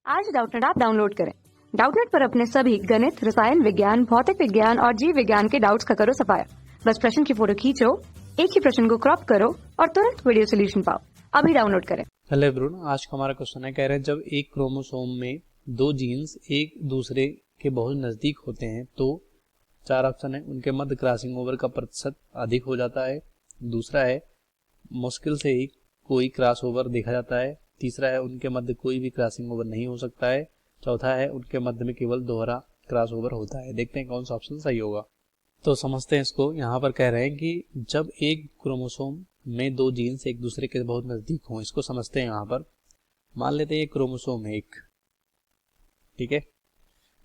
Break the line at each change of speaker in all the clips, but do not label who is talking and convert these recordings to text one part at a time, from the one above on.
आज Doubtnut app download करें। Doubtnut पर अपने सभी गणित, रसायन विज्ञान, भौतिक विज्ञान और जीव विज्ञान के डाउट्स का करो सफाया। बस प्रश्न की फोटो खींचो, एक ही प्रश्न को क्रॉप करो और तुरंत वीडियो सोल्यूशन पाओ। अभी डाउनलोड करें।
हेलो एवरीवन, आज का हमारा क्वेश्चन है, कह रहे हैं जब एक क्रोमोसोम में दो जीन्स एक दूसरे के बहुत नजदीक होते हैं तो चार ऑप्शन है, उनके मध्य क्रॉसिंग ओवर का प्रतिशत अधिक हो जाता है। दूसरा है मुश्किल से ही कोई क्रॉस ओवर देखा जाता है। तीसरा है उनके मध्य कोई भी क्रॉसिंग ओवर नहीं हो सकता है। चौथा है उनके मध्य में केवल दोहरा क्रॉस ओवर होता है। देखते हैं कौन सा ऑप्शन सही होगा। तो समझते हैं इसको। यहाँ पर कह रहे हैं कि जब एक क्रोमोसोम में दो जीन्स एक दूसरे के बहुत नजदीक हों, इसको समझते हैं। यहाँ पर मान लेते हैं क्रोमोसोम है एक, ठीक है,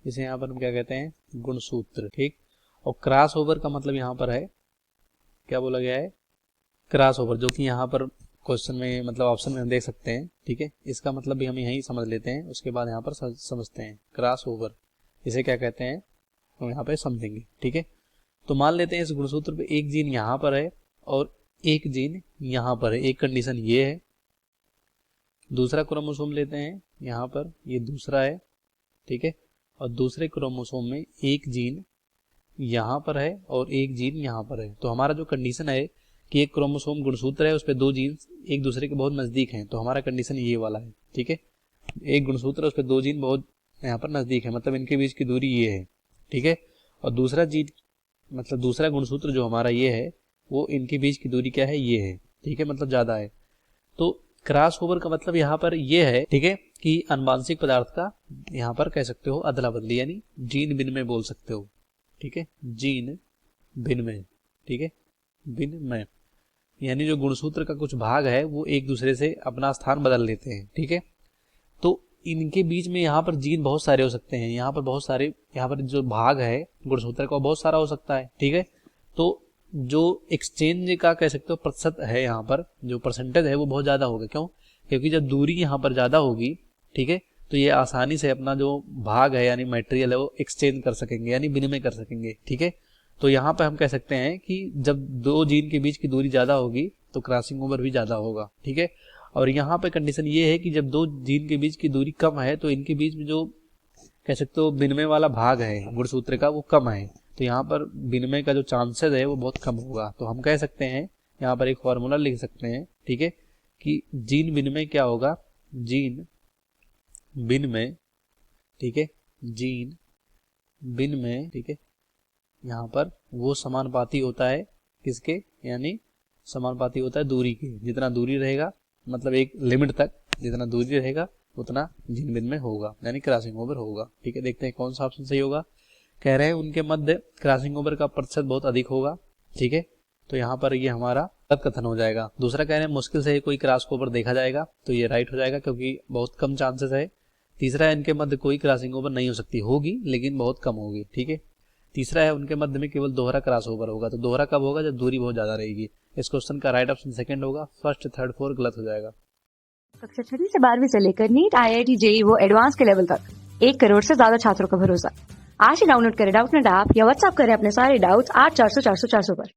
इसे यहाँ पर हम क्या कहते हैं, गुणसूत्र, ठीक। और क्रॉस ओवर का मतलब यहाँ पर है, क्या बोला गया है, क्रॉस ओवर, जो कि यहाँ पर क्वेश्चन में मतलब ऑप्शन में हम देख सकते हैं, ठीक है। इसका मतलब भी हम यही समझ लेते हैं, उसके बाद यहाँ पर समझते हैं क्रॉस ओवर इसे क्या कहते हैं, हम यहाँ पे समझेंगे, ठीक है। तो मान लेते हैं इस गुणसूत्र पे एक जीन यहाँ पर है और एक जीन यहाँ पर है। एक कंडीशन ये है। दूसरा क्रोमोसोम लेते हैं, यहाँ पर ये दूसरा है, ठीक है। और दूसरे क्रोमोसोम में एक जीन यहाँ पर है और एक जीन यहाँ पर है। तो हमारा जो कंडीशन है कि एक क्रोमोसोम गुणसूत्र है, उस पर दो जीन्स एक दूसरे के बहुत नजदीक हैं, तो हमारा कंडीशन ये वाला है, ठीक है। एक गुणसूत्र है, उस पर दो जीन बहुत यहाँ पर नजदीक है, मतलब इनके बीच की दूरी ये है, ठीक है। और दूसरा जीन मतलब दूसरा गुणसूत्र जो हमारा ये है, वो इनके बीच की दूरी क्या है, ये है, ठीक है, मतलब ज्यादा है। तो क्रॉस ओवर का मतलब यहाँ पर ये है, ठीक है, कि आनुवांशिक पदार्थ का यहाँ पर कह सकते हो अदला बदली, यानी जीन विनिमय बोल सकते हो, ठीक है, जीन विनिमय, ठीक है, विनिमय, यानी जो गुणसूत्र का कुछ भाग है वो एक दूसरे से अपना स्थान बदल लेते हैं, ठीक है। तो इनके बीच में यहाँ पर जीन बहुत सारे हो सकते हैं, यहाँ पर बहुत सारे, यहाँ पर जो भाग है गुणसूत्र का बहुत सारा हो सकता है, ठीक है। तो जो एक्सचेंज का कह सकते हो प्रतिशत है, यहाँ पर जो परसेंटेज है वो बहुत ज्यादा होगा। क्यों? क्योंकि जब दूरी यहाँ पर ज्यादा होगी, ठीक है, तो ये आसानी से अपना जो भाग है यानी मटेरियल है वो एक्सचेंज कर सकेंगे, यानी विनिमय कर सकेंगे, ठीक है। तो यहाँ पे हम कह सकते हैं कि जब दो जीन के बीच की दूरी ज्यादा होगी तो क्रॉसिंग ओवर भी ज्यादा होगा, ठीक है। और यहाँ पे कंडीशन ये है कि जब दो जीन के बीच की दूरी कम है तो इनके बीच में जो कह सकते हो विनिमय वाला भाग है गुणसूत्र का वो कम है, तो यहाँ पर विनिमय का जो चांसेस है वो बहुत कम होगा। तो हम कह सकते हैं, यहाँ पर एक फॉर्मूला लिख सकते हैं, ठीक है, कि जीन विनिमय क्या होगा, जीन विनिमय, ठीक है, जीन विनिमय, ठीक है, यहाँ पर वो समानुपाती होता है किसके, यानी समानुपाती होता है दूरी के। जितना दूरी रहेगा मतलब एक लिमिट तक जितना दूरी रहेगा उतना जीन विनिमय होगा, यानी क्रॉसिंग ओवर होगा, ठीक है। देखते हैं कौन सा ऑप्शन सही होगा। कह रहे हैं उनके मध्य क्रॉसिंग ओवर का प्रतिशत बहुत अधिक होगा, ठीक है, तो यहाँ पर ये हमारा गलत कथन हो जाएगा। दूसरा कह रहे हैं मुश्किल से ही कोई क्रॉस ओवर देखा जाएगा, तो ये राइट हो जाएगा क्योंकि बहुत कम चांसेस है। तीसरा है इनके मध्य कोई क्रॉसिंग ओवर नहीं हो सकती, होगी लेकिन बहुत कम होगी, ठीक है। तीसरा है उनके मध्य में केवल दोहरा क्रॉस ओवर होगा, तो दोहरा कब होगा, जब दूरी बहुत ज्यादा रहेगी। इस क्वेश्चन का राइट ऑप्शन सेकंड होगा, फर्स्ट थर्ड फोर्थ गलत हो जाएगा।
कक्षा 6 से 12वीं से लेकर नीट, IIT, JEE वो एडवांस के लेवल तक 1 करोड़ से ज्यादा छात्रों का भरोसा। आज ही डाउनलोड करें डाउटनेट ऐप या व्हाट्सएप करें अपने सारे डाउट्स 8400 400 400 पर।